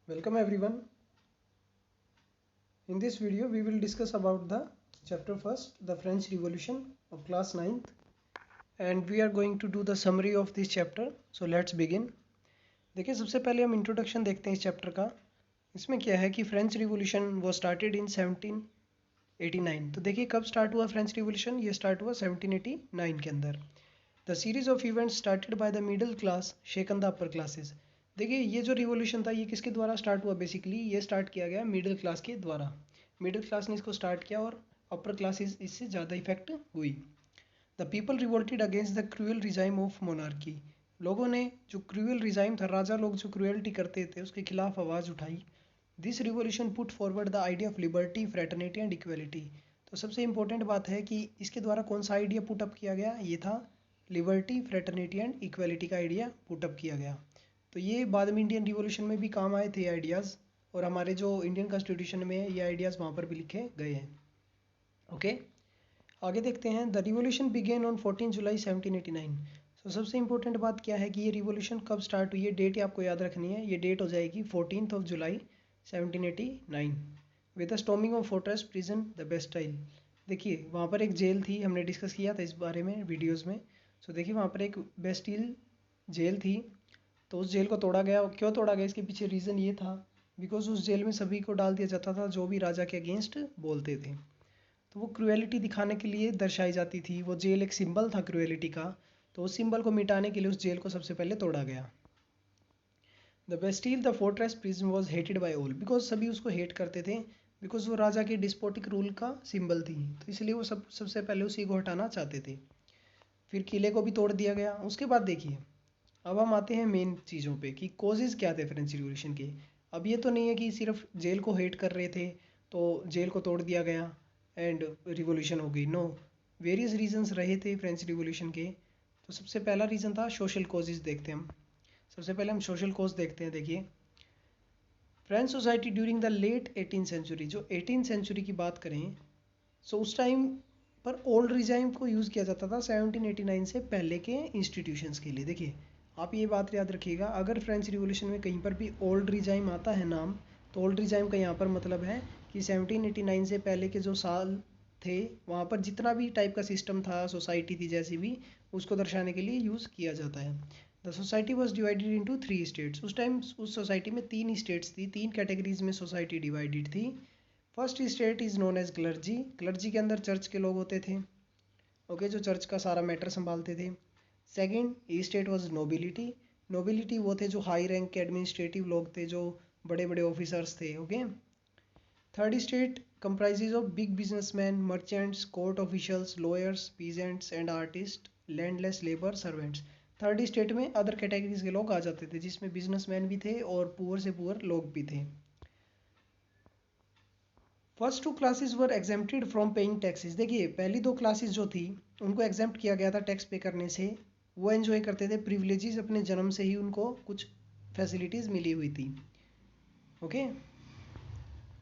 Welcome everyone. In this video we will discuss about the chapter first, the French Revolution of class 9th, and we are going to do the summary of this chapter. So let's begin. देखिए सबसे पहले हम introduction देखते हैं इस chapter का। इसमें क्या है कि फ्रेंच रिवॉल्यूशन वो स्टार्टेड इन 1789। तो देखिए कब स्टार्ट हुआ फ्रेंच रिवॉल्यूशन, ये स्टार्ट हुआ 1789 के अंदर। The series of events started by the middle class shaken the upper classes. देखिए ये जो रिवॉल्यूशन था ये किसके द्वारा स्टार्ट हुआ, बेसिकली ये स्टार्ट किया गया मिडिल क्लास के द्वारा। मिडिल क्लास ने इसको स्टार्ट किया और अपर क्लासेस इससे ज़्यादा इफेक्ट हुई। The people revolted against the cruel regime of monarchy. लोगों ने जो क्रूअल रिजाइम था, राजा लोग जो क्रूअल्टी करते थे उसके खिलाफ आवाज़ उठाई। This revolution put forward the idea of liberty, fraternity and equality. तो सबसे इंपॉर्टेंट बात है कि इसके द्वारा कौन सा आइडिया पुटअप किया गया, ये था लिबर्टी, फ्रेटर्निटी एंड इक्वलिटी का आइडिया पुटअप किया गया। तो ये बाद में इंडियन रिवॉल्यूशन में भी काम आए थे आइडियाज़, और हमारे जो इंडियन कॉन्स्टिट्यूशन में ये आइडियाज़ वहाँ पर भी लिखे गए हैं। ओके, आगे देखते हैं। द रिवॉल्यूशन बिगेन ऑन 14 जुलाई 1789। तो सबसे इंपॉर्टेंट बात क्या है कि ये रिवॉल्यूशन कब स्टार्ट हुई है, डेट आपको याद रखनी है। ये डेट हो जाएगी 14 जुलाई 1789 with the storming of fortress prison the Bastille. देखिए वहाँ पर एक जेल थी, हमने डिस्कस किया था इस बारे में वीडियोज़ में। सो देखिए वहाँ पर एक बेस्टिल जेल थी, तो उस जेल को तोड़ा गया। क्यों तोड़ा गया, इसके पीछे रीज़न ये था बिकॉज उस जेल में सभी को डाल दिया जाता था जो भी राजा के अगेंस्ट बोलते थे। तो वो क्रुएलिटी दिखाने के लिए दर्शाई जाती थी। वो जेल एक सिंबल था क्रुएलिटी का, तो उस सिंबल को मिटाने के लिए उस जेल को सबसे पहले तोड़ा गया। The Bastille the fortress prison was hated by all, because सभी उसको हेट करते थे, बिकॉज वो राजा के डिस्पोटिक रूल का सिंबल थी, तो इसलिए वो सबसे पहले उसी को हटाना चाहते थे। फिर किले को भी तोड़ दिया गया। उसके बाद देखिए अब हम आते हैं मेन चीज़ों पे कि कॉजेज़ क्या थे फ्रेंच रिवॉल्यूशन के। अब ये तो नहीं है कि सिर्फ जेल को हेट कर रहे थे तो जेल को तोड़ दिया गया एंड रिवॉल्यूशन हो गई। नो, वेरियस रीजंस रहे थे फ्रेंच रिवॉल्यूशन के। तो सबसे पहला रीज़न था सोशल कॉजेज़। देखते हैं हम, सबसे पहले हम सोशल कॉज देखते हैं। देखिए French society during the late 18th century, जो 18th सेंचुरी की बात करें सो उस टाइम पर ओल्ड रिजाइम को यूज़ किया जाता था 1789 से पहले के इंस्टीट्यूशंस के लिए। देखिए आप ये बात याद रखिएगा, अगर फ्रेंच रिवॉल्यूशन में कहीं पर भी ओल्ड रिजाइम आता है नाम, तो ओल्ड रिजाइम का यहाँ पर मतलब है कि 1789 से पहले के जो साल थे वहाँ पर जितना भी टाइप का सिस्टम था, सोसाइटी थी जैसी भी, उसको दर्शाने के लिए यूज़ किया जाता है। The society was divided into 3 states. उस टाइम उस सोसाइटी में 3 स्टेट्स थी, 3 कैटेगरीज में सोसाइटी डिवाइडेड थी। First state is known as clergy. Clergy के अंदर चर्च के लोग होते थे, ओके, जो चर्च का सारा मैटर संभालते थे। Second state was nobility. Nobility वो थे जो हाई रैंक के एडमिनिस्ट्रेटिव लोग थे, जो बड़े बड़े ऑफिसर्स थे। Okay, third state comprises of big businessman, merchants, court officials, lawyers, peasants and artist, landless labour, servants. Third state में अदर कैटेगरीज के लोग आ जाते थे, जिसमें बिजनेसमैन भी थे और पुअर से पुअर लोग भी थे। First two classes were exempted from paying taxes. देखिए पहली दो क्लासेस जो थी उनको एग्जेम्प्ट किया गया था टैक्स पे करने से। वो एंजॉय करते थे प्रिविलेजेस, अपने जन्म से ही उनको कुछ फैसिलिटीज़ मिली हुई थी। Okay,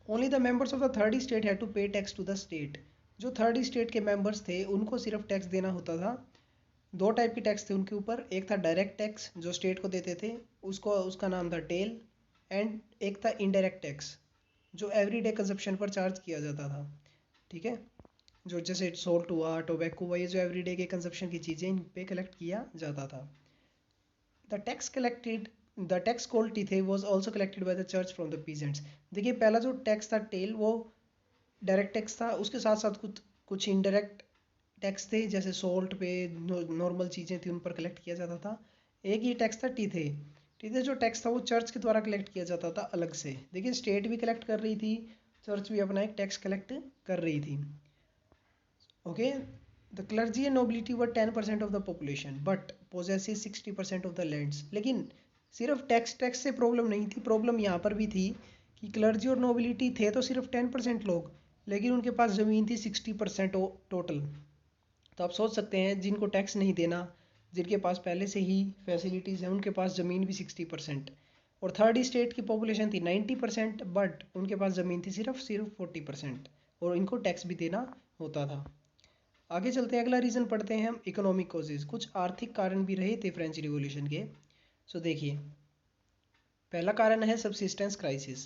only the members of the third state had to pay tax to the state. जो थर्ड स्टेट के मेंबर्स थे उनको सिर्फ टैक्स देना होता था। दो टाइप के टैक्स थे उनके ऊपर, एक था डायरेक्ट टैक्स जो स्टेट को देते थे, उसका नाम था टेल, एंड एक था इनडायरेक्ट टैक्स जो एवरीडे कंजप्शन पर चार्ज किया जाता था। ठीक है, जो जैसे सोल्ट हुआ, टोबैको हुआ, ये जो एवरीडे के कंजप्शन की चीज़ें इन पे कलेक्ट किया जाता था। The tax collected, the tax quality the was also collected by the church from the peasants. देखिए पहला जो टैक्स था टेल वो डायरेक्ट टैक्स था, उसके साथ साथ कुछ कुछ इनडायरेक्ट टैक्स थे, जैसे सोल्ट पे नॉर्मल चीज़ें थी उन पर कलेक्ट किया जाता था। एक ही टैक्स था टीथे। टीथे जो टैक्स था वो चर्च के द्वारा कलेक्ट किया जाता था अलग से। देखिए स्टेट भी कलेक्ट कर रही थी, चर्च भी अपना एक टैक्स कलेक्ट कर रही थी। Okay, the clergy and nobility were 10% of the population but possesses 60% of the lands. लेकिन सिर्फ टैक्स से प्रॉब्लम नहीं थी, प्रॉब्लम यहाँ पर भी थी कि क्लर्जी और नोबिलिटी थे तो सिर्फ 10% लोग, लेकिन उनके पास ज़मीन थी 60% टोटल। तो आप सोच सकते हैं जिनको टैक्स नहीं देना, जिनके पास पहले से ही फैसिलिटीज़ हैं, उनके पास ज़मीन भी 60%। और थर्ड स्टेट की पॉपुलेशन थी 90% बट उनके पास ज़मीन थी सिर्फ 40%, और इनको टैक्स भी देना होता था। आगे चलते हैं, अगला रीज़न पढ़ते हैं हम, इकोनॉमिक कॉजेज़। कुछ आर्थिक कारण भी रहे थे फ्रेंच रिवॉल्यूशन के। सो देखिए पहला कारण है सबसिस्टेंस क्राइसिस।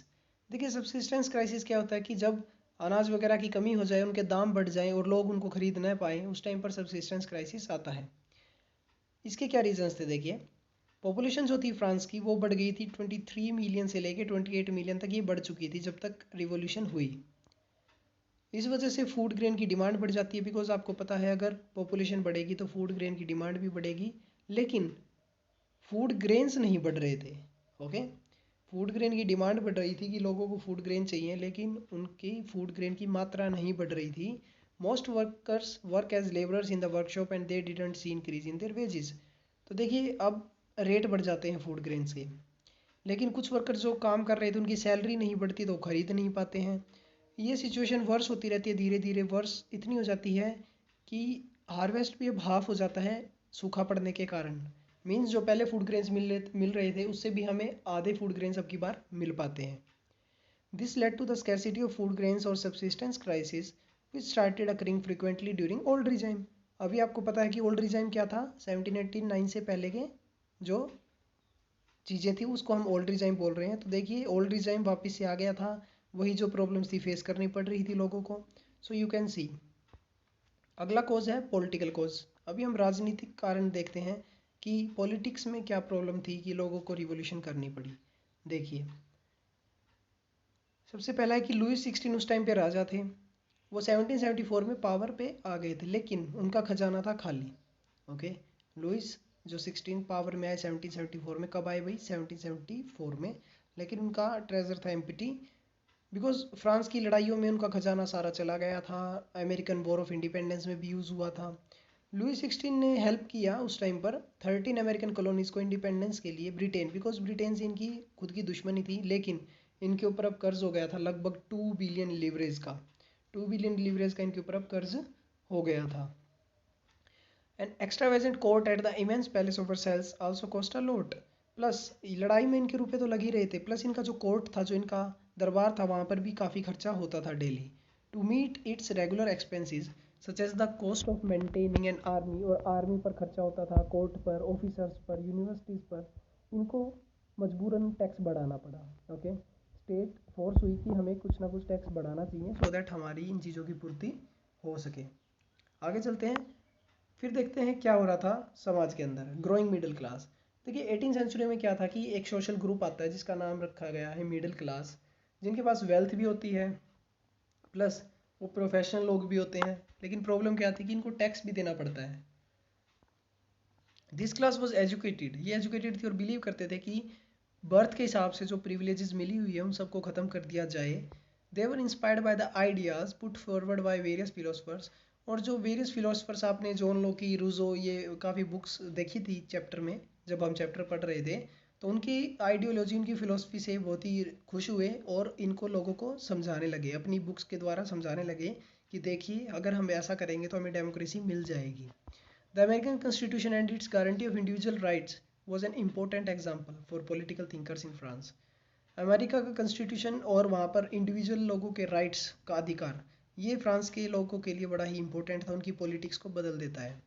देखिए सबसिस्टेंस क्राइसिस क्या होता है कि जब अनाज वगैरह की कमी हो जाए, उनके दाम बढ़ जाएं और लोग उनको खरीद न पाएँ, उस टाइम पर सबसिस्टेंस क्राइसिस आता है। इसके क्या रीजंस थे? देखिए पॉपुलेशन जो थी फ्रांस की वो बढ़ गई थी 23 मिलियन से लेके 28 मिलियन तक ये बढ़ चुकी थी जब तक रिवॉल्यूशन हुई। इस वजह से फूड ग्रेन की डिमांड बढ़ जाती है, बिकॉज आपको पता है अगर पॉपुलेशन बढ़ेगी तो फूड ग्रेन की डिमांड भी बढ़ेगी, लेकिन फूड ग्रेन्स नहीं बढ़ रहे थे। ओके, फूड ग्रेन की डिमांड बढ़ रही थी कि लोगों को फूड ग्रेन चाहिए, लेकिन उनकी फूड ग्रेन की मात्रा नहीं बढ़ रही थी। Most workers work as labourers in the workshop and they didn't see increase in their wages. तो देखिए अब रेट बढ़ जाते हैं फूड ग्रेन्स के, लेकिन कुछ वर्कर जो काम कर रहे थे उनकी सैलरी नहीं बढ़ती तो खरीद नहीं पाते हैं। ये सिचुएशन वर्स होती रहती है, धीरे धीरे वर्स इतनी हो जाती है कि हार्वेस्ट भी अब हाफ हो जाता है सूखा पड़ने के कारण। मीन्स जो पहले फूड ग्रेन्स मिल रहे थे उससे भी हमें आधे फूड ग्रेन्स अब की बार मिल पाते हैं। This led to the scarcity of food grains और subsistence crisis which started occurring frequently during old regime. अभी आपको पता है कि ओल्ड रिजाइम क्या था, 1789 से पहले के जो चीज़ें थी उसको हम ओल्ड रिजाइम बोल रहे हैं। तो देखिए ओल्ड रिजाइम वापस से आ गया था, वही जो प्रॉब्लम्स थी फेस करनी पड़ रही थी लोगों को। So you can see. अगला कोज है पॉलिटिकल कोज। अभी हम राजनीतिक कारण देखते हैं कि पॉलिटिक्स में क्या प्रॉब्लम थी कि लोगों को रिवॉल्यूशन करनी पड़ी। देखिए सबसे पहला है कि लुइस 16 उस टाइम पे राजा थे, वो 1774 में पावर पे आ गए थे, लेकिन उनका खजाना था खाली। ओके, लुइस जो 16 पावर में आए 1774 में, कब आए भाई? 1774 में, लेकिन उनका ट्रेजर था एम्प्टी, बिकॉज फ्रांस की लड़ाइयों में उनका खजाना सारा चला गया था। अमेरिकन वॉर ऑफ इंडिपेंडेंस में भी यूज़ हुआ था। लुइस 16 ने हेल्प किया उस टाइम पर 13 अमेरिकन कॉलोनीज़ को इंडिपेंडेंस के लिए। ब्रिटेन, बिकॉज ब्रिटेन से इनकी खुद की दुश्मनी थी, लेकिन इनके ऊपर अब कर्ज हो गया था लगभग 2 बिलियन लीवरेज का। 2 बिलियन लीवरेज का इनके ऊपर अब कर्ज हो गया था। An extravagant court at the immense palace of Versailles also cost a lot. Plus लड़ाई में इनके रुपए तो लग ही रहे थे, प्लस इनका जो कोर्ट था, जो इनका दरबार था, वहाँ पर भी काफ़ी खर्चा होता था daily. To meet its regular expenses such as the cost of maintaining an army, और आर्मी पर खर्चा होता था, कोर्ट पर, ऑफिसर्स पर, यूनिवर्सिटीज़ पर, इनको मजबूरन टैक्स बढ़ाना पड़ा। ओके, स्टेट फोर्स हुई कि हमें कुछ ना कुछ टैक्स बढ़ाना चाहिए सो दैट हमारी इन चीज़ों की पूर्ति हो सके। आगे चलते हैं, फिर देखते हैं क्या हो रहा था समाज के अंदर। Growing middle class. देखिए 18 सेंचुरी में क्या था कि एक सोशल ग्रुप आता है जिसका नाम रखा गया है मिडिल क्लास, जिनके पास वेल्थ भी होती है, प्लस वो प्रोफेशनल लोग भी होते हैं, लेकिन प्रॉब्लम क्या थी कि इनको टैक्स भी देना पड़ता है। दिस क्लास वॉज एजुकेटेड, ये एजुकेटेड थी और बिलीव करते थे कि बर्थ के हिसाब से जो प्रिविलेजेस मिली हुई है उन सबको ख़त्म कर दिया जाए। They were inspired by the ideas put forward by various philosophers. और जो वेरियस फिलोसफर्स, आपने जॉन लोकी, रूजो, ये काफ़ी बुक्स देखी थी चैप्टर में जब हम चैप्टर पढ़ रहे थे, तो उनकी आइडियोलॉजी, उनकी फ़िलोसफी से बहुत ही खुश हुए और इनको लोगों को समझाने लगे, अपनी बुक्स के द्वारा समझाने लगे कि देखिए अगर हम ऐसा करेंगे तो हमें डेमोक्रेसी मिल जाएगी। The American constitution and it's guarantee of individual rights was an important example for political thinkers in France. America का कॉन्स्टिट्यूशन और वहाँ पर इंडिविजुअल लोगों के राइट्स का अधिकार, ये फ्रांस के लोगों के लिए बड़ा ही इंपॉर्टेंट था, उनकी पॉलिटिक्स को बदल देता है।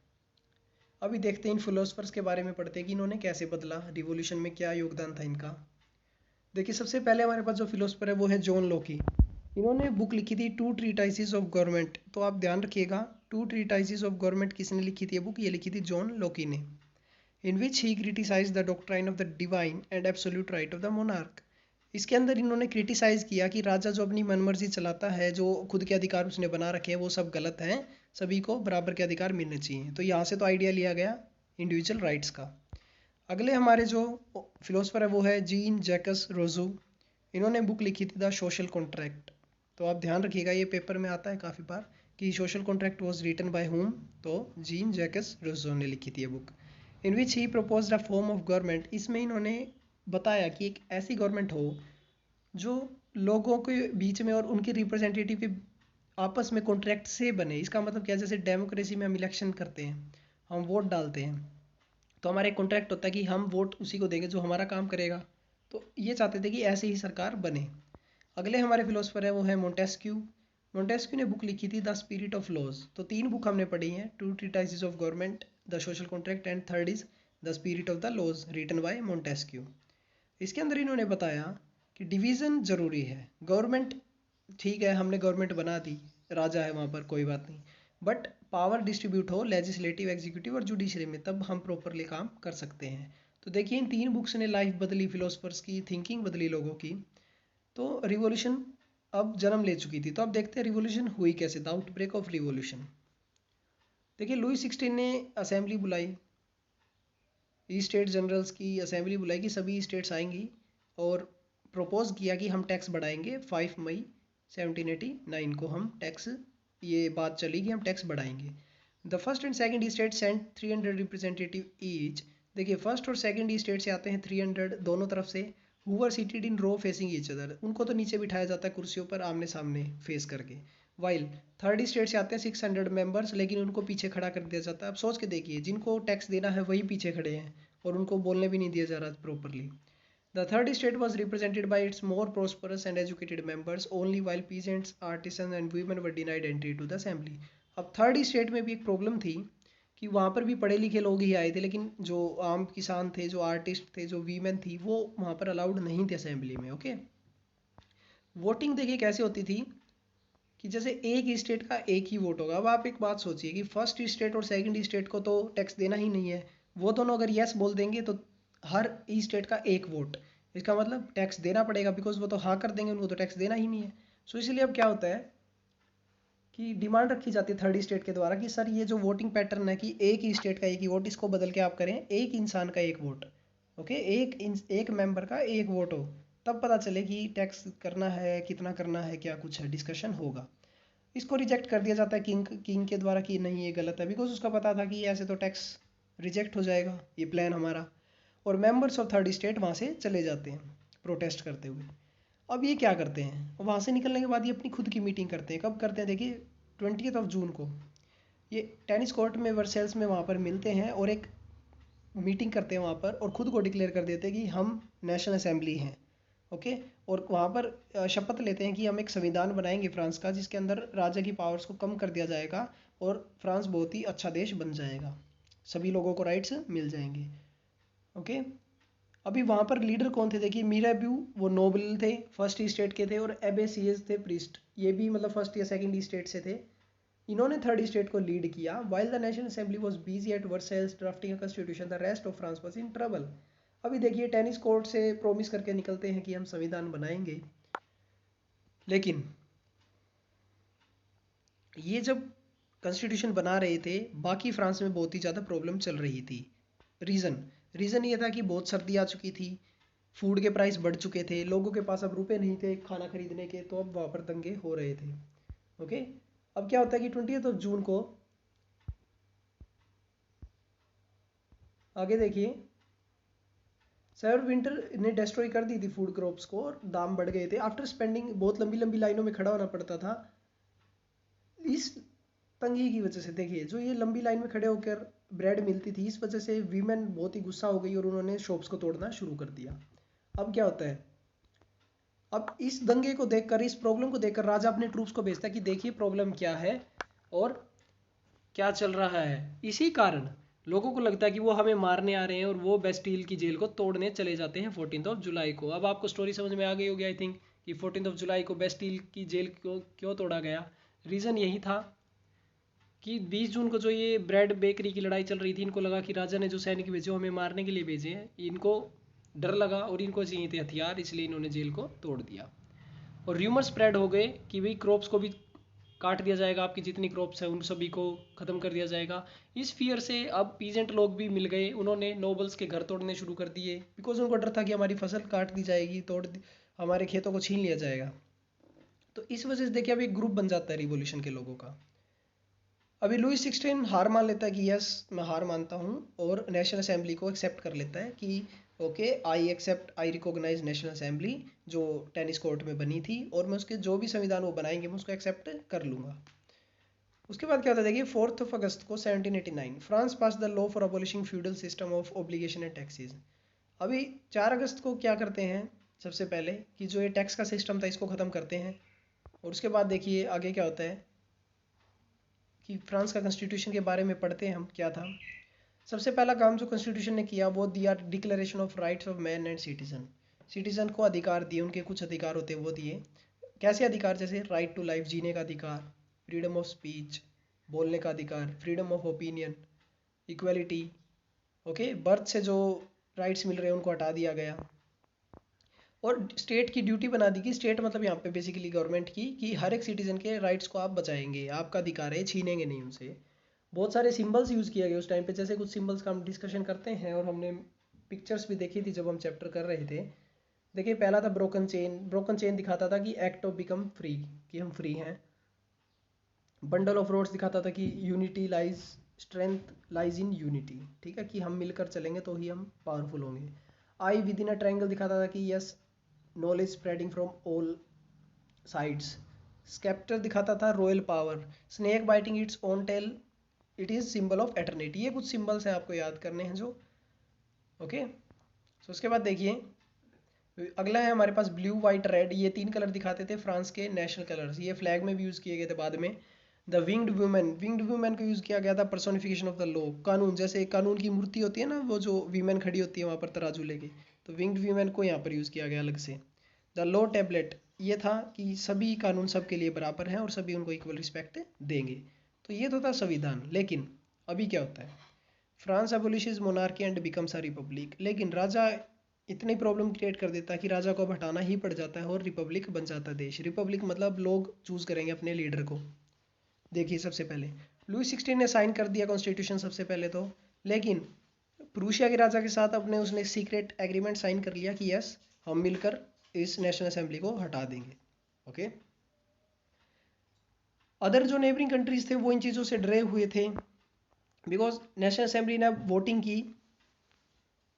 अभी देखते हैं इन फिलोसफर्स के बारे में, पढ़ते हैं कि इन्होंने कैसे बदला, रिवॉल्यूशन में क्या योगदान था इनका। देखिए सबसे पहले हमारे पास जो फिलोसफर है वो है जॉन लोकी। इन्होंने बुक लिखी थी टू ट्रीटाइसिस ऑफ गवर्नमेंट। तो आप ध्यान रखिएगा, टू ट्रीटाइसिस ऑफ गवर्नमेंट किसने लिखी थी? ये बुक ये लिखी थी जॉन लोकी ने। In which he criticise the doctrine of the divine and absolute right of the monarch. इसके अंदर इन्होंने क्रिटिसाइज किया कि राजा जो अपनी मनमर्जी चलाता है, जो खुद के अधिकार उसने बना रखे हैं, वो सब गलत हैं, सभी को बराबर के अधिकार मिलने चाहिए। तो यहाँ से तो आइडिया लिया गया इंडिविजुअल राइट्स का। अगले हमारे जो फिलोसफर है वो है जीन जैकस रोजो। इन्होंने बुक लिखी थी द सोशल कॉन्ट्रैक्ट। तो आप ध्यान रखिएगा, ये पेपर में आता है काफ़ी बार कि social contract was written by home. तो जीन जैकस रोजो ने लिखी थी ये book. In which he propose a form of government. इसमें इन्होंने बताया कि एक ऐसी गवर्नमेंट हो जो लोगों के बीच में और उनके रिप्रेजेंटेटिव के आपस में कॉन्ट्रैक्ट से बने। इसका मतलब क्या, जैसे डेमोक्रेसी में हम इलेक्शन करते हैं, हम वोट डालते हैं, तो हमारा एक कॉन्ट्रैक्ट होता है कि हम वोट उसी को देंगे जो हमारा काम करेगा। तो ये चाहते थे कि ऐसे ही सरकार बने। अगले हमारे फिलोसफर है वो है मोंटेस्क्यू। मोंटेस्क्यू ने बुक लिखी थी द स्पिरिट ऑफ लॉज। तो 3 बुक हमने पढ़ी हैं, two treatises of government, the social contract and third is the spirit of the laws written by Montesquieu. इसके अंदर इन्होंने बताया कि डिवीज़न ज़रूरी है। गवर्नमेंट ठीक है, हमने गवर्नमेंट बना दी, राजा है वहाँ पर, कोई बात नहीं, बट पावर डिस्ट्रीब्यूट हो लेजिस्लेटिव, एग्जीक्यूटिव और जुडिशरी में, तब हम प्रॉपरली काम कर सकते हैं। तो देखिए इन 3 बुक्स ने लाइफ बदली, फिलोसफर्स की थिंकिंग बदली लोगों की। तो रिवॉल्यूशन अब जन्म ले चुकी थी। तो अब देखते हैं रिवॉल्यूशन हुई कैसे, द आउटब्रेक ऑफ रिवॉल्यूशन। देखिए लुई 16 ने असेंबली बुलाई, ई स्टेट जनरल्स की असेंबली बुलाई कि सभी स्टेट्स आएंगी, और प्रपोज किया कि हम टैक्स बढ़ाएंगे। 5 मई 1789 को हम टैक्स, ये बात चली कि हम टैक्स बढ़ाएंगे। The first and second state sent 300 representative each. देखिए फर्स्ट और सेकंड स्टेट से आते हैं 300 दोनों तरफ से, who were seated in row facing each other. उनको तो नीचे बिठाया जाता है कुर्सियों पर आमने सामने फेस करके। वाइल थर्ड स्टेट से आते हैं 600 मेंबर्स, लेकिन उनको पीछे खड़ा कर दिया जाता है। अब सोच के देखिए, जिनको टैक्स देना है वही पीछे खड़े हैं और उनको बोलने भी नहीं दिया जा रहा properly. The third state was represented by its more prosperous and educated members only, while peasants, artisans and women were denied entry to the assembly. अब थर्ड स्टेट में भी एक प्रॉब्लम थी कि वहाँ पर भी पढ़े लिखे लोग ही आए थे, लेकिन जो आम किसान थे, जो आर्टिस्ट थे, जो वीमेन थी, वो वहाँ पर अलाउड नहीं थे असेंबली में। ओके, वोटिंग देखिए कैसे होती थी कि जैसे एक स्टेट का एक ही वोट होगा। अब आप एक बात सोचिए कि फर्स्ट स्टेट और सेकंड स्टेट को तो टैक्स देना ही नहीं है, वो दोनों अगर यस बोल देंगे तो हर स्टेट का एक वोट, इसका मतलब टैक्स देना पड़ेगा, बिकॉज वो तो हाँ कर देंगे, उनको तो टैक्स देना ही नहीं है। सो इसलिए अब क्या होता है कि डिमांड रखी जाती है थर्ड स्टेट के द्वारा कि सर ये जो वोटिंग पैटर्न है कि एक ही स्टेट का एक ही वोट, इसको बदल के आप करें एक इंसान का एक वोट। ओके, एक मेंबर का एक वोट हो, तब पता चले कि टैक्स करना है, कितना करना है, क्या कुछ है, डिस्कशन होगा। इसको रिजेक्ट कर दिया जाता है किंग के द्वारा कि नहीं ये गलत है, बिकॉज उसका पता था कि ऐसे तो टैक्स रिजेक्ट हो जाएगा ये प्लान हमारा। और मेंबर्स ऑफ थर्ड स्टेट वहाँ से चले जाते हैं प्रोटेस्ट करते हुए। अब ये क्या करते हैं, वहाँ से निकलने के बाद ये अपनी खुद की मीटिंग करते हैं। कब करते हैं देखिए 20 जून को ये टेनिस कोर्ट में वर्सेल्स में वहाँ पर मिलते हैं और एक मीटिंग करते हैं वहाँ पर, और खुद को डिक्लेयर कर देते हैं कि हम नेशनल असेंबली हैं। ओके, और वहाँ पर शपथ लेते हैं कि हम एक संविधान बनाएंगे फ्रांस का, जिसके अंदर राजा की पावर्स को कम कर दिया जाएगा और फ्रांस बहुत ही अच्छा देश बन जाएगा, सभी लोगों को राइट्स मिल जाएंगे। ओके, अभी वहाँ पर लीडर कौन थे देखिए, मीराब्यू वो नोबल थे, फर्स्ट स्टेट के थे, और एबेसियस थे प्रीस्ट, ये भी मतलब फर्स्ट या सेकंड स्टेट से थे। इन्होंने थर्ड स्टेट को लीड किया। While the national assembly was busy at Versailles drafting a constitution, the rest of France was in trouble. अभी देखिए टेनिस कोर्ट से प्रॉमिस करके निकलते हैं कि हम संविधान बनाएंगे, लेकिन ये जब कॉन्स्टिट्यूशन बना रहे थे बाकी फ्रांस में बहुत ही ज़्यादा प्रॉब्लम चल रही थी। रीज़न ये था कि बहुत सर्दी आ चुकी थी, फूड के प्राइस बढ़ चुके थे, लोगों के पास अब रुपए नहीं थे खाना खरीदने के, तो अब वहाँ पर दंगे हो रहे थे। ओके, अब क्या होता है कि 20 जून को आगे देखिए, सर विंटर ने डिस्ट्रॉय कर दी थी फूड क्रॉप्स को और दाम बढ़ गए थे। आफ्टर स्पेंडिंग, बहुत लंबी लंबी लाइनों में खड़ा होना पड़ता था इस तंगी की वजह से। देखिए जो ये लंबी लाइन में खड़े होकर ब्रेड मिलती थी, इस वजह से वीमेन बहुत ही गुस्सा हो गई और उन्होंने शॉप्स को तोड़ना शुरू कर दिया। अब क्या होता है, अब इस दंगे को देखकर, इस प्रॉब्लम को देखकर राजा अपने ट्रूप्स को भेजता है कि देखिए प्रॉब्लम क्या है और क्या चल रहा है। इसी कारण लोगों को लगता है कि वो हमें मारने आ रहे हैं और वो बेस्टिल की जेल को तोड़ने चले जाते हैं 14 जुलाई को। अब आपको स्टोरी समझ में आ गई होगी आई थिंक कि 14 जुलाई को बेस्टिल की जेल को क्यों तोड़ा गया। रीज़न यही था कि 20 जून को जो ये ब्रेड बेकरी की लड़ाई चल रही थी, इनको लगा कि राजा ने जो सैनिक भेजे हमें मारने के लिए भेजे हैं, इनको डर लगा और इनको चाहिए थे हथियार, इसलिए इन्होंने जेल को तोड़ दिया। और र्यूमर स्प्रेड हो गए कि भाई क्रॉप्स को भी काट दिया जाएगा, आपकी जितनी क्रॉप्स हैं उन सभी को ख़त्म कर दिया जाएगा। इस फियर से अब पीजेंट लोग भी मिल गए, उन्होंने नोबल्स के घर तोड़ने शुरू कर दिए, बिकॉज उनको डर था कि हमारी फसल काट दी जाएगी, हमारे खेतों को छीन लिया जाएगा। तो इस वजह से देखिए अब एक ग्रुप बन जाता है रिवॉल्यूशन के लोगों का। अभी लुई 16 हार मान लेता है कि यस मैं हार मानता हूँ, और नेशनल असेंबली को एक्सेप्ट कर लेता है कि okay I recognise National Assembly जो टेनिस कोर्ट में बनी थी, और मैं उसके जो भी संविधान वो बनाएंगे मैं उसको एक्सेप्ट कर लूँगा। उसके बाद क्या होता है देखिए 4 अगस्त को 1789 France pass the law for abolishing feudal system of obligation and taxes. अभी 4 अगस्त को क्या करते हैं, सबसे पहले कि जो ये टैक्स का सिस्टम था इसको ख़त्म करते हैं। और उसके बाद देखिए आगे क्या होता है कि फ्रांस का कॉन्स्टिट्यूशन के बारे में पढ़ते हैं हम क्या था। सबसे पहला काम जो कॉन्स्टिट्यूशन ने किया वो दिया declaration of rights of man and citizen. Citizen को अधिकार दिए, उनके कुछ अधिकार होते हैं वो दिए। कैसे अधिकार? जैसे राइट टू लाइफ, जीने का अधिकार, फ्रीडम ऑफ स्पीच, बोलने का अधिकार, freedom of opinion, equality. Okay, birth से जो राइट्स मिल रहे हैं उनको हटा दिया गया। और स्टेट की ड्यूटी बना दी कि स्टेट मतलब यहाँ पे बेसिकली गवर्नमेंट की, कि हर एक सिटीजन के राइट्स को आप बचाएंगे, आपका अधिकार है, छीनेंगे नहीं उनसे। बहुत सारे सिंबल्स यूज़ किए गए उस टाइम पे, जैसे कुछ सिंबल्स का हम डिस्कशन करते हैं और हमने पिक्चर्स भी देखी थी जब हम चैप्टर कर रहे थे। देखिए पहला था ब्रोकन चेन। ब्रोकन चेन दिखाता था कि एक्ट ऑफ बिकम फ्री, कि हम फ्री हैं। बंडल ऑफ रोड्स दिखाता था कि unity lies, strength lies in unity, ठीक है, कि हम मिलकर चलेंगे तो ही हम पावरफुल होंगे। आई विद इन अ ट्रायंगल दिखाता था कि yes, knowledge spreading from all sides. Sceptre दिखाता था royal power. Snake biting its own tail, it is symbol of eternity. ये कुछ सिंबल्स हैं आपको याद करने हैं जो। ओके, सो उसके बाद देखिए अगला है हमारे पास ब्लू वाइट रेड। ये 3 कलर दिखाते थे फ्रांस के नेशनल कलर्स, ये फ्लैग में भी यूज़ किए गए थे बाद में। The winged women, winged women को यूज़ किया गया था पर्सोनिफिकेशन ऑफ द लॉ, कानून। जैसे कानून की मूर्ति होती है ना, वो जो वीमेन खड़ी होती है वहाँ पर तराजू लेके, तो विंग्ड वुमेन को यहाँ पर यूज़ किया गया अलग से। द लॉ टैबलेट, ये था कि सभी कानून सबके लिए बराबर हैं और सभी उनको इक्वल रिस्पेक्ट देंगे। तो ये तो था संविधान। लेकिन अभी क्या होता है? France abolishes monarchy and becomes a republic. लेकिन राजा इतनी प्रॉब्लम क्रिएट कर देता है कि राजा को अब हटाना ही पड़ जाता है और रिपब्लिक बन जाता है देश। रिपब्लिक मतलब लोग चूज करेंगे अपने लीडर को। देखिए सबसे पहले लुई 16 ने साइन कर दिया कॉन्स्टिट्यूशन सबसे पहले तो, लेकिन प्रूशिया के राजा के साथ अपने उसने सीक्रेट एग्रीमेंट साइन कर लिया कि यस, हम मिलकर इस नेशनल असेंबली को हटा देंगे। ओके, अदर जो नेबरिंग कंट्रीज थे वो इन चीज़ों से डरे हुए थे, बिकॉज नेशनल असेंबली ने वोटिंग की।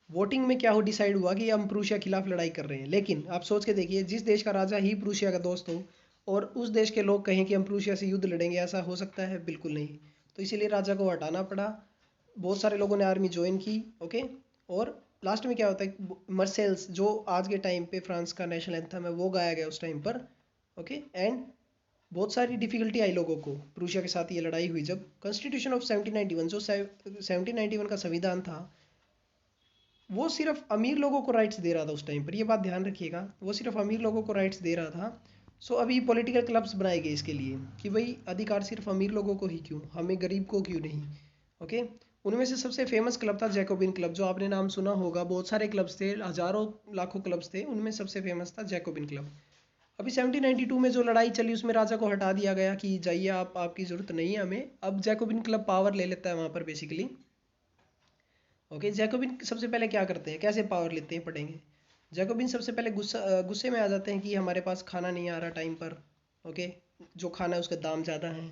वोटिंग में क्या हो डिसाइड हुआ कि हम प्रूशिया के खिलाफ लड़ाई कर रहे हैं। लेकिन आप सोच के देखिए, जिस देश का राजा ही प्रूशिया का दोस्त हो और उस देश के लोग कहें कि हम प्रूशिया से युद्ध लड़ेंगे, ऐसा हो सकता है? बिल्कुल नहीं। तो इसीलिए राजा को हटाना पड़ा। बहुत सारे लोगों ने आर्मी ज्वाइन की। ओके, और लास्ट में क्या होता है, मर्सेल्स जो आज के टाइम पे फ्रांस का नेशनल एंथम है वो गाया गया उस टाइम पर। ओके, एंड बहुत सारी डिफिकल्टी आई लोगों को प्रूशिया के साथ ये लड़ाई हुई जब कॉन्स्टिट्यूशन ऑफ 1791, जो 1791 का संविधान था, वो सिर्फ अमीर लोगों को राइट्स दे रहा था उस टाइम पर। ये बात ध्यान रखिएगा, वो सिर्फ अमीर लोगों को राइट्स दे रहा था। सो अभी पॉलिटिकल क्लब्स बनाए गए इसके लिए कि भाई अधिकार सिर्फ अमीर लोगों को ही क्यों, हमें गरीब को क्यों नहीं। ओके, उनमें से सबसे फेमस क्लब था जैकोबिन क्लब, जो आपने नाम सुना होगा। बहुत सारे क्लब्स थे, हजारों लाखों क्लब्स थे, उनमें सबसे फेमस था जैकोबिन क्लब। अभी 1792 में जो लड़ाई चली उसमें राजा को हटा दिया गया कि जाइए आप, आपकी ज़रूरत नहीं है हमें। अब जैकोबिन क्लब पावर ले लेता है वहाँ पर बेसिकली। ओके, जैकोबिन सबसे पहले क्या करते हैं, कैसे पावर लेते हैं, पढ़ेंगे। जैकोबिन सबसे पहले गुस्से में आ जाते हैं कि हमारे पास खाना नहीं आ रहा टाइम पर। ओके, जो खाना है उसका दाम ज़्यादा है।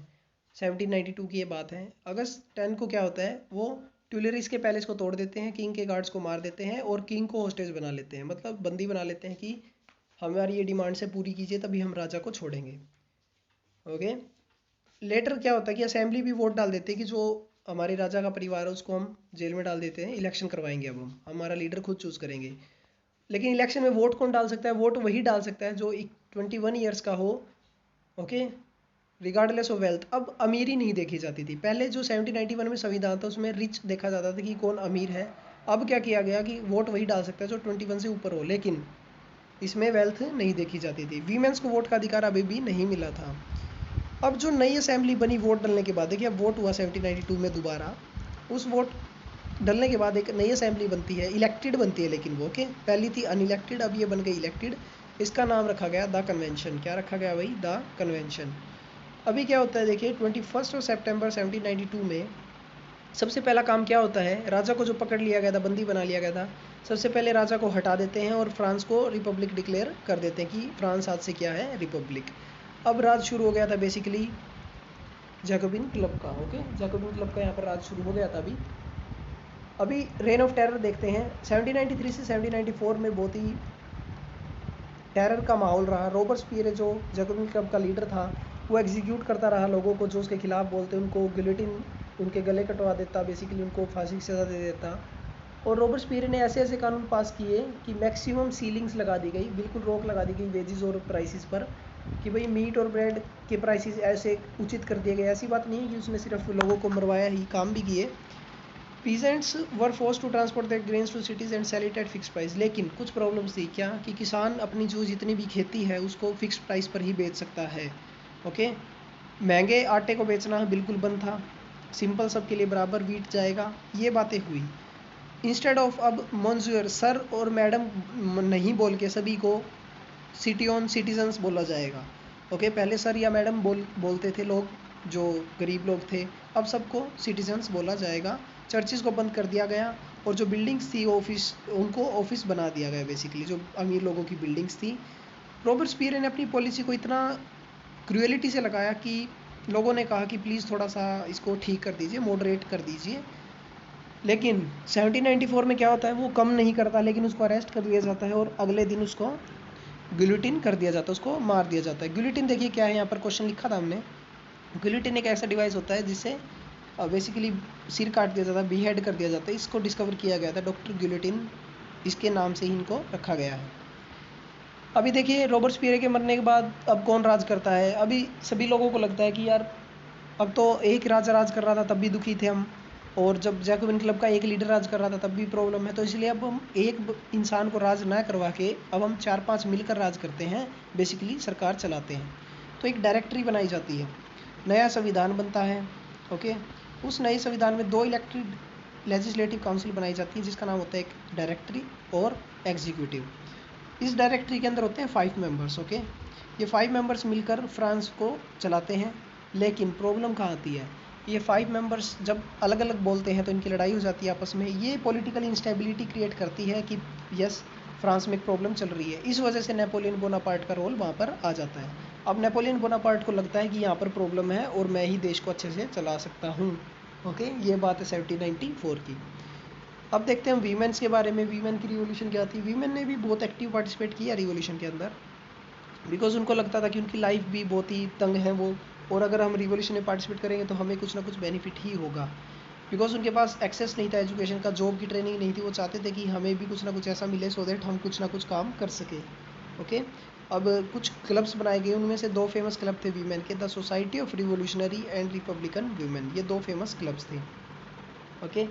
1792 की ये बात है। अगस्त 10 को क्या होता है, वो ट्यूलेरिस के पैलेस को तोड़ देते हैं, किंग के गार्ड्स को मार देते हैं और किंग को होस्टेज बना लेते हैं, मतलब बंदी बना लेते हैं कि हमारी ये डिमांड से पूरी कीजिए तभी हम राजा को छोड़ेंगे। ओके, लेटर क्या होता है कि असेंबली भी वोट डाल देते हैं कि जो हमारे राजा का परिवार है उसको हम जेल में डाल देते हैं, इलेक्शन करवाएंगे, अब हम हमारा लीडर खुद चूज करेंगे। लेकिन इलेक्शन में वोट कौन डाल सकता है? वोट वही डाल सकता है जो 21 ईयर्स का हो। Okay, regardless of wealth. अब अमीरी नहीं देखी जाती थी पहले, जो 1791 में संविधान था उसमें रिच देखा जाता था कि कौन अमीर है। अब क्या किया गया कि वोट वही डाल सकता है जो 21 से ऊपर हो, लेकिन इसमें वेल्थ नहीं देखी जाती थी। वीमेंस को वोट का अधिकार अभी भी नहीं मिला था। अब जो नई असेंबली बनी वोट डलने के बाद, देखिए अब वोट हुआ 1792 में दोबारा, उस वोट डलने के बाद एक नई असेंबली बनती है, इलेक्टेड बनती है, लेकिन वो के पहली थी अनइलेक्टेड, अब ये बन गई इलेक्टेड। इसका नाम रखा गया द कन्वेंशन। क्या रखा गया भाई? The convention. अभी क्या होता है देखिए, 21 सितंबर 1792 में सबसे पहला काम क्या होता है, राजा को जो पकड़ लिया गया था, बंदी बना लिया गया था, सबसे पहले राजा को हटा देते हैं और फ्रांस को रिपब्लिक डिक्लेयर कर देते हैं कि फ्रांस आज से क्या है, रिपब्लिक। अब राज शुरू हो गया था बेसिकली जैकोबिन क्लब का। ओके, जैकोबिन क्लब का यहाँ पर राज शुरू हो गया था। अभी रेन ऑफ टेरर देखते हैं। 1793 से 1794 में बहुत ही टेरर का माहौल रहा। रॉबर्टस्पियर जो जैकोबिन क्लब का लीडर था वो एग्जीक्यूट करता रहा लोगों को जो उसके खिलाफ बोलते, उनको गिलोटिन, उनके गले कटवा देता, बेसिकली उनको फांसी की सज़ा दे देता। और रॉबर्टस्पियर ने ऐसे ऐसे कानून पास किए कि मैक्सिमम सीलिंग्स लगा दी गई, बिल्कुल रोक लगा दी गई वेजेस और प्राइसेस पर, कि भाई मीट और ब्रेड के प्राइसेस ऐसे उचित कर दिए गए। ऐसी बात नहीं है कि उसने सिर्फ लोगों को मरवाया ही, काम भी किए। Peasants were force to transport the grains to cities and sell it at fix price. लेकिन कुछ प्रॉब्लम्स थी क्या कि किसान अपनी जो जितनी भी खेती है उसको फिक्स प्राइस पर ही बेच सकता है। ओके, महंगे आटे को बेचना बिल्कुल बंद था, सिंपल सबके लिए बराबर वीट जाएगा, ये बातें हुई। इंस्टेड ऑफ अब मॉन्जर सर और मैडम नहीं बोल के सभी को सिटी ऑन सिटीजन्स बोला जाएगा। ओके, पहले सर या मैडम बोलते थे लोग जो गरीब लोग थे, अब सबको सिटीजन्स बोला जाएगा। चर्चिज़ को बंद कर दिया गया और जो बिल्डिंग्स थी ऑफिस, उनको ऑफिस बना दिया गया बेसिकली, जो अमीर लोगों की बिल्डिंग्स थी। रॉबर्टस्पियर ने अपनी पॉलिसी को इतना क्रूएलिटी से लगाया कि लोगों ने कहा कि प्लीज़ थोड़ा सा इसको ठीक कर दीजिए, मॉडरेट कर दीजिए। लेकिन 1794 में क्या होता है, वो कम नहीं करता लेकिन उसको अरेस्ट कर लिया जाता है और अगले दिन उसको गिलोटिन कर दिया जाता है, उसको मार दिया जाता है। गिलोटिन देखिए क्या है, यहाँ पर क्वेश्चन लिखा था हमने। गिलोटिन एक ऐसा डिवाइस होता है जिससे बेसिकली सिर काट दिया जाता है, बीहेड कर दिया जाता है। इसको डिस्कवर किया गया था डॉक्टर गिलोटिन, इसके नाम से ही इनको रखा गया है। अभी देखिए रॉबर्टस्पियर के मरने के बाद अब कौन राज करता है। अभी सभी लोगों को लगता है कि यार अब तो एक राजा राज कर रहा था तब भी दुखी थे हम, और जब जैकोबिन क्लब का एक लीडर राज कर रहा था तब भी प्रॉब्लम है। तो इसलिए अब हम एक इंसान को राज ना करवा के अब हम 4-5 मिलकर राज करते हैं, बेसिकली सरकार चलाते हैं। तो एक डायरेक्टरी बनाई जाती है, नया संविधान बनता है। ओके, उस नए संविधान में 2 इलेक्टेड लेजिस्लेटिव काउंसिल बनाई जाती है जिसका नाम होता है एक डायरेक्टरी और एग्जीक्यूटिव। इस डायरेक्टरी के अंदर होते हैं 5 मेंबर्स। ओके, ये 5 मेंबर्स मिलकर फ्रांस को चलाते हैं। लेकिन प्रॉब्लम कहाँ आती है, ये 5 मेंबर्स जब अलग अलग बोलते हैं तो इनकी लड़ाई हो जाती है आपस में। ये पॉलिटिकल इंस्टेबिलिटी क्रिएट करती है कि यस फ्रांस में एक प्रॉब्लम चल रही है। इस वजह से नेपोलियन बोनापार्ट का रोल वहाँ पर आ जाता है। अब नेपोलियन बोनापार्ट को लगता है कि यहाँ पर प्रॉब्लम है और मैं ही देश को अच्छे से चला सकता हूँ। ओके, ये बात है 1794 की। अब देखते हैं हम वीमेंस के बारे में। वीमेन की रिवॉल्यूशन क्या थी। वीमेन ने भी बहुत एक्टिव पार्टिसिपेट किया रिवॉल्यूशन के अंदर, बिकॉज उनको लगता था कि उनकी लाइफ भी बहुत ही तंग है वो, और अगर हम रिवॉल्यूशन में पार्टिसिपेट करेंगे तो हमें कुछ ना कुछ बेनिफिट ही होगा। बिकॉज उनके पास एक्सेस नहीं था एजुकेशन का, जॉब की ट्रेनिंग नहीं थी। वो चाहते थे कि हमें भी कुछ ना कुछ ऐसा मिले सो दैट हम कुछ ना कुछ काम कर सके। ओके, अब कुछ क्लब्स बनाए गए, उनमें से 2 फेमस क्लब थे वीमेन के, the society of revolutionary and Republican women. ये 2 फेमस क्लब्स थे। ओके,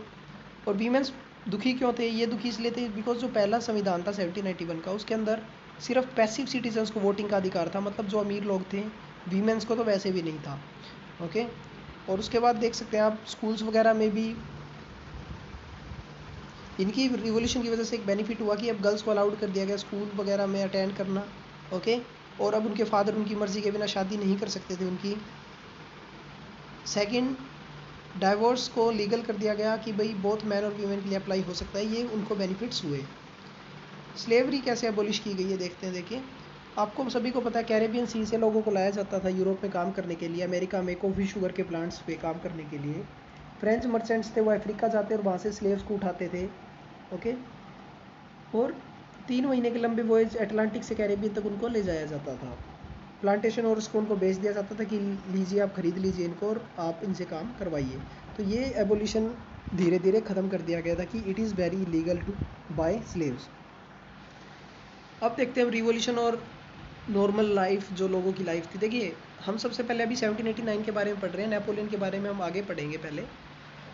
और वीमेंस दुखी क्यों थे, ये दुखी इसलिए थे बिकॉज जो पहला संविधान था 1791 का, उसके अंदर सिर्फ पैसिव सिटीजन्स को वोटिंग का अधिकार था, मतलब जो अमीर लोग थे, वीमेंस को तो वैसे भी नहीं था। ओके, और उसके बाद देख सकते हैं आप स्कूल्स वगैरह में भी इनकी रिवोल्यूशन की वजह से एक बेनिफिट हुआ कि अब गर्ल्स को अलाउड कर दिया गया स्कूल वगैरह में अटेंड करना। ओके, और अब उनके फादर उनकी मर्जी के बिना शादी नहीं कर सकते थे उनकी। सेकंड, डाइवोर्स को लीगल कर दिया गया कि भाई बोथ मैन और वीमेन के लिए अप्लाई हो सकता है, ये उनको बेनिफिट्स हुए। स्लेवरी कैसे अबॉलिश की गई है देखते हैं। देखिए, आपको सभी को पता है कैरेबियन सी से लोगों को लाया जाता था यूरोप में काम करने के लिए, अमेरिका में कॉफ़ी शुगर के प्लांट्स पे काम करने के लिए। फ्रेंच मर्चेंट्स थे, वो अफ्रीका जाते और वहाँ से स्लेव्स को उठाते थे। ओके, और 3 महीने के लंबे वॉयज अटलांटिक से कैरेबियन तक उनको ले जाया जाता था। प्लांटेशन और उसको उनको बेच दिया जाता था कि लीजिए आप खरीद लीजिए इनको और आप इनसे काम करवाइए। तो ये एबोलिशन धीरे धीरे ख़त्म कर दिया गया था कि it is very legal to buy slaves. अब देखते हैं हम रिवॉल्यूशन और नॉर्मल लाइफ, जो लोगों की लाइफ थी। देखिए, हम सबसे पहले अभी 1789 के बारे में पढ़ रहे हैं, नेपोलियन के बारे में हम आगे पढ़ेंगे। पहले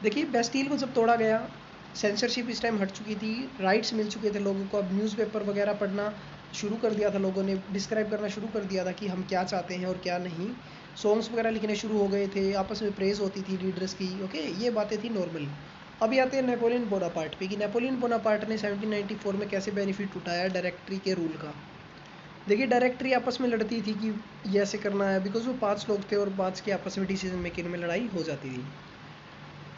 देखिए, बेस्टील को जब तोड़ा गया, सेंसरशिप इस टाइम हट चुकी थी, राइट्स मिल चुके थे लोगों को। अब न्यूज़पेपर वगैरह पढ़ना शुरू कर दिया था लोगों ने, डिस्क्राइब करना शुरू कर दिया था कि हम क्या चाहते हैं और क्या नहीं। सॉन्ग्स वगैरह लिखने शुरू हो गए थे, आपस में प्रेज होती थी लीडर्स की। ओके, ये बातें थी नॉर्मल। अभी आते हैं नेपोलियन बोनापार्ट पे कि नेपोलियन बोनापार्ट ने 1794 में कैसे बेनिफिट उठाया डायरेक्टरी के रूल का। देखिए, डायरेक्टरी आपस में लड़ती थी कि ये ऐसे करना है, बिकॉज वो 5 लोग थे और 5 के आपस में डिसीजन मेकिंग में लड़ाई हो जाती थी।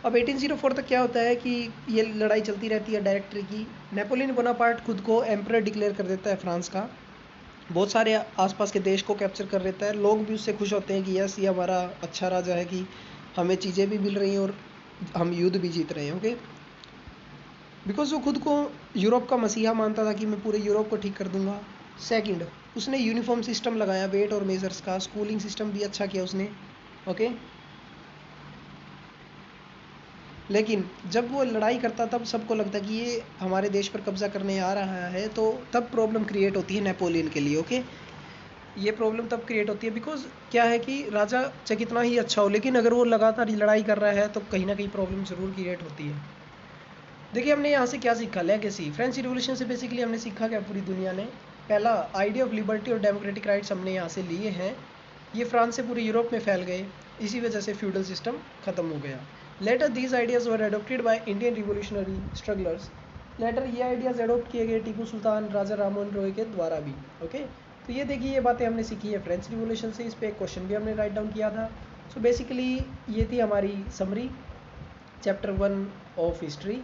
अब 1804 तक क्या होता है कि ये लड़ाई चलती रहती है डायरेक्टरी की। नेपोलियन बोनापार्ट खुद को एम्परर डिक्लेयर कर देता है फ्रांस का, बहुत सारे आसपास के देश को कैप्चर कर लेता है। लोग भी उससे खुश होते हैं कि यस, ये हमारा अच्छा राजा है कि हमें चीज़ें भी मिल रही हैं और हम युद्ध भी जीत रहे हैं। ओके, बिकॉज वो खुद को यूरोप का मसीहा मानता था कि मैं पूरे यूरोप को ठीक कर दूंगा। सेकंड, उसने यूनिफॉर्म सिस्टम लगाया वेट और मेजर्स का, स्कूलिंग सिस्टम भी अच्छा किया उसने। ओके, लेकिन जब वो लड़ाई करता तब सबको लगता कि ये हमारे देश पर कब्जा करने आ रहा है, तो तब प्रॉब्लम क्रिएट होती है नेपोलियन के लिए। ओके, ये प्रॉब्लम तब क्रिएट होती है बिकॉज क्या है कि राजा चाहे कितना ही अच्छा हो, लेकिन अगर वो लगातार लड़ाई कर रहा है तो कहीं ना कहीं प्रॉब्लम ज़रूर क्रिएट होती है। देखिए हमने यहाँ से क्या सीखा, लेगेसी। फ्रेंच रिवॉल्यूशन से बेसिकली हमने सीखा क्या पूरी दुनिया ने, पहला आइडिया ऑफ लिबर्टी और डेमोक्रेटिक राइट्स हमने यहाँ से लिए हैं, ये फ्रांस से पूरे यूरोप में फैल गए, इसी वजह से फ्यूडल सिस्टम खत्म हो गया। Later these ideas were adopted by Indian revolutionary strugglers, later ये आइडियाज़ एडोप्ट किए गए टीपू सुल्तान, राजा राममोहन रॉय के द्वारा भी। ओके, तो ये देखिए ये बातें हमने सीखी है फ्रेंच रिवॉल्यूशन से, इस पर एक क्वेश्चन भी हमने राइट डाउन किया था। सो बेसिकली ये थी हमारी summary, chapter 1 of history,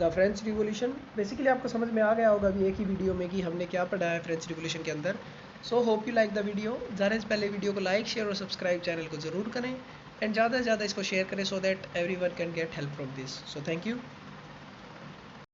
the French revolution. Basically आपको समझ में आ गया होगा अभी एक ही वीडियो में कि हमने क्या पढ़ा है फ्रेंच रिवॉल्यूशन के अंदर। So hope you like the video. जाने से पहले वीडियो को लाइक, शेयर और सब्सक्राइब चैनल को ज़रूर करें, एंड ज़्यादा से ज़्यादा इसको शेयर करें so that everyone can get help from this. So thank you.